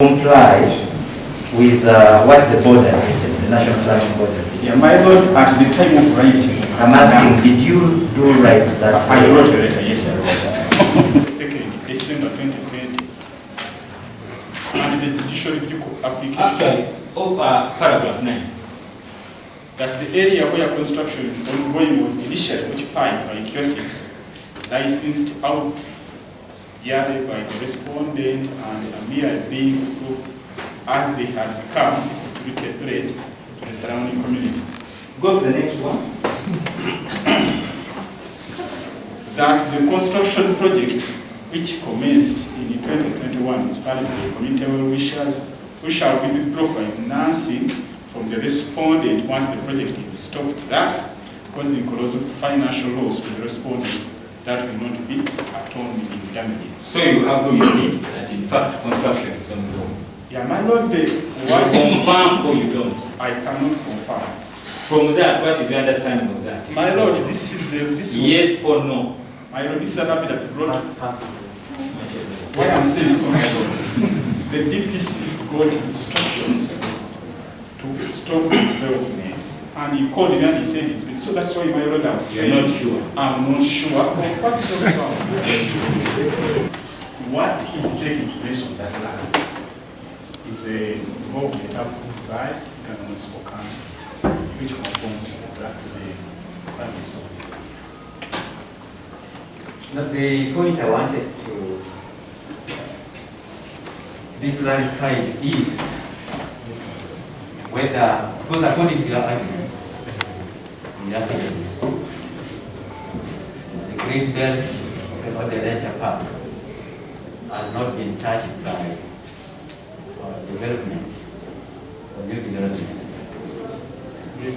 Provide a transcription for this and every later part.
Comply with what the board had written, the National Planning Board had written. Yeah, my lord, at the time of writing, I'm asking, did you do right that? I wrote a letter, yes, I wrote. 2nd December 2020, and the judicial review application. Actually, paragraph 9. That the area where construction is ongoing was initially occupied by kiosks licensed out yearly by the respondent and a Meeya being approved as they had become a security threat to the surrounding community. Go to the next one. That the construction project, which commenced in 2021, is valid for community well-wishers who shall withdraw financing from the respondent once the project is stopped, thus causing colossal financial loss to the respondent that will not be atoned in damages. So you have to admit that in fact construction is ongoing. Yeah, my lord, you confirm or you don't? I cannot confirm. From that, what is your understanding of that? My lord, this is yes or no? My lord, this is a habit that brought. What I'm saying is, my lord, the DPC got instructions to stop the development. And he called me and he said it's been. So that's why my lord, I'm saying. You're not sure? I'm not sure. What is taking place on that land is involved in the by Iganga Municipal Council, which conforms to the requirements of Now, the point I wanted to be clarified is whether, because according to your arguments, the green belt or the leisure park has not been touched by development or new development. Yes.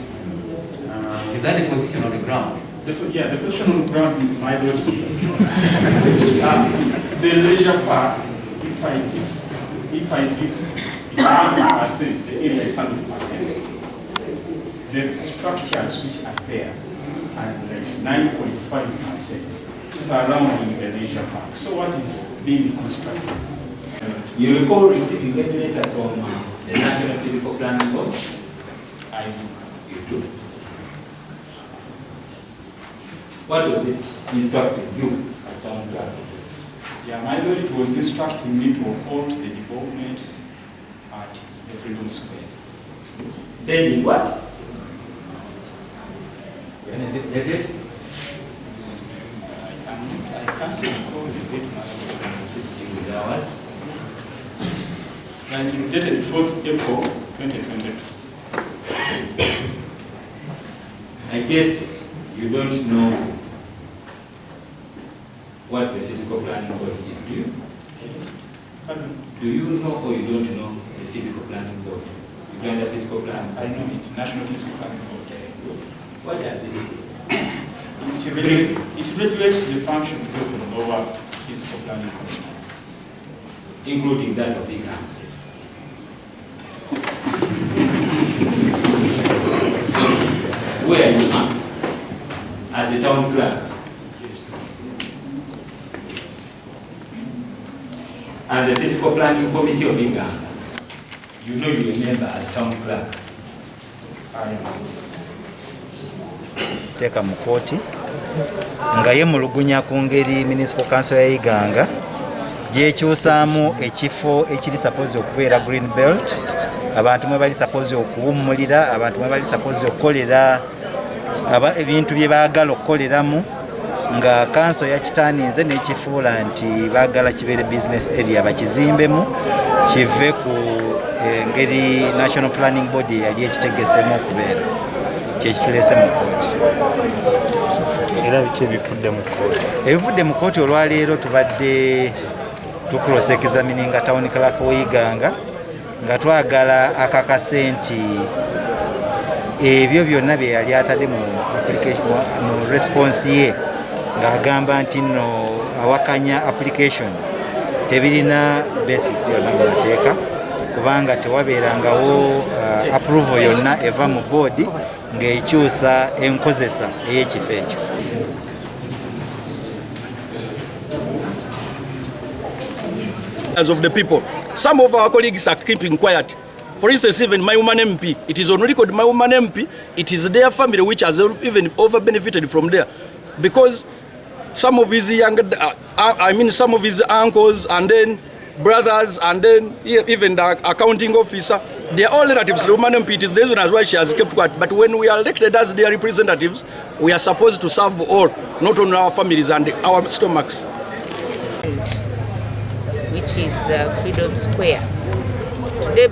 Is that the position on the ground? Yeah, the position on the ground, my lord, is the leisure park. If I give 100%, the area is 100%. The structures which are there are like 9.5% surrounding the leisure park. So what is being constructed? You recall receiving a letter from the National Physical Planning Board? I do. You do. What was it instructing you as town clerk? Yeah, my lord, it was instructing me to halt the developments at the Freedom Square. They did what? When is it dated? I can't recall the date now. Assisting with ours. And it is dated 4th April 2022. I guess you don't know what the physical planning board is, do you? Do you know or you don't know the physical planning board? Uganda physical planning board? I know it, National Physical Planning Board. What does it do? It regulates the functions of the lower physical planning committees, including that of Iganga. Where are you at? As a town clerk? Yes. As a physical planning committee of Iganga, you know you remember as town clerk. I am. Teka mu kooti nga yemulugunya ku ngeri municipal council ya Iganga gyekyusaamu ekifo ekiri suppose okubeera green belt, abantu mwe bali suppose okuwummulira, abantu mwe bali suppose okukolera ebintu bye baagala okukoleramu, nga council yakitaaninze n'ekifuula nti baagala kibeere business area bakizimbemu kive ku engeri National Planning Board yali ekitegesemu okubeera. Kyekituleese mu kooti. Era biki ebifudde mu kooti? Ebivudde mu kooti olwaleero tubadde tucross examininga town clerk w'Iganga nga twagala akakase nti ebyo byonna bye yali atadde mu response ye ng'agamba nti nno awakanya application tebirina basis yonna mu mateeka kubanga tewabeerangawo approval yonna eva mu board ng'ekyusa enkozesa ey'ekifo ekyo. As of the people, Some of our colleagues are keeping quiet. For instance, even my woman MP, it is on record, my woman MP, it is their family which has even over-benefited from there. Because some of his some of his uncles and then brothers and then even the accounting officer, they are all relatives. The woman MP, it is the reason as why she has kept quiet. But when we are elected as their representatives, we are supposed to serve all, not only our families and our stomachs. Which is Freedom Square. Today,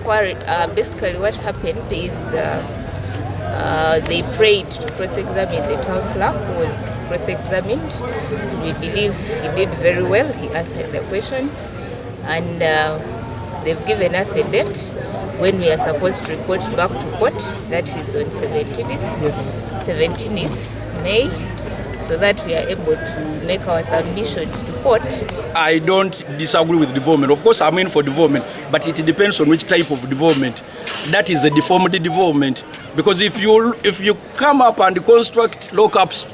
basically what happened is they prayed to cross-examine the town clerk who was cross-examined. We believe he did very well. He answered the questions, and they've given us a date when we are supposed to report back to court. That is on 17th May, so that we are able to make our submissions to court. I don't disagree with development. Of course, I'm in for development, but it depends on which type of development. That is a deformed development. Because if you come up and construct lockups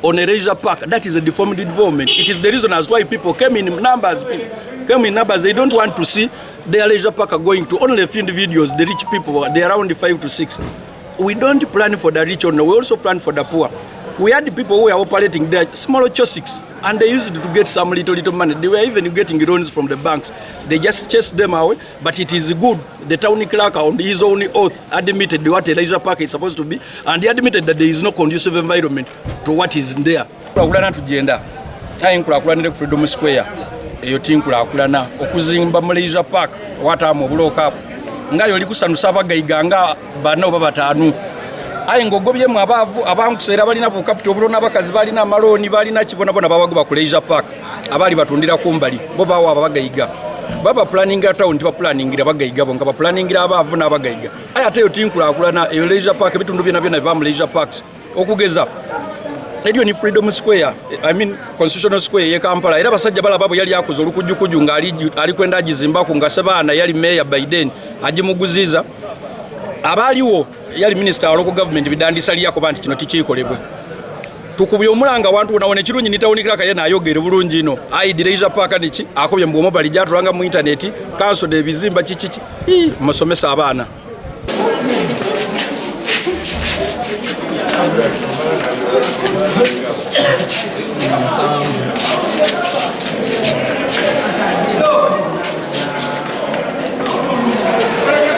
on a leisure park, that is a deformed development. It is the reason as why people came in numbers. They don't want to see their leisure park going to only a few individuals, the rich people. They're around 5 to 6. We don't plan for the rich only, we also plan for the poor. We had the people who were operating there, small chosics, and they used to get some little money. They were even getting loans from the banks. They just chased them away, but it is good. The town clerk on his own oath admitted what a leisure park is supposed to be, and they admitted that there is no conducive environment to what is there. Freedom Square, okuzimba mu leisure park, watamu obuloka nga yoli kusanusa abagayiganga bano babataanu. Aye ngogobyemu abavu abankuseera balina bu capital obulona abakazi balina amaloni balina kibonabona babagoba ku leisure park abali batundira kumbali bo bawa abagayiga baba planning town tiba planning abagayiga bo nga ba planning abavu n'abagayiga. Aye ate yo tinkulakulana eyo leisure park bitundu byonna biba mu leisure parks okugeza Ediyo ni Freedom Square, Constitutional Square ye Kampala. Era basajja balababo yali akoze olukujjukuju nga ali kwenda Abazimbako nga Sebaana yali Meeya Biden agimuguziza. Abaliwo yali minister wa local government bidandisa liyako banti kino tikikolebwe. Tukubye omulanga wantu unaone kirungi nitawunikira kayena ayogere bulungi ino. Ayi leisure park niki akobye mu mobile jatulanga mu internet council de bizimba chichichi. Musomesa abaana.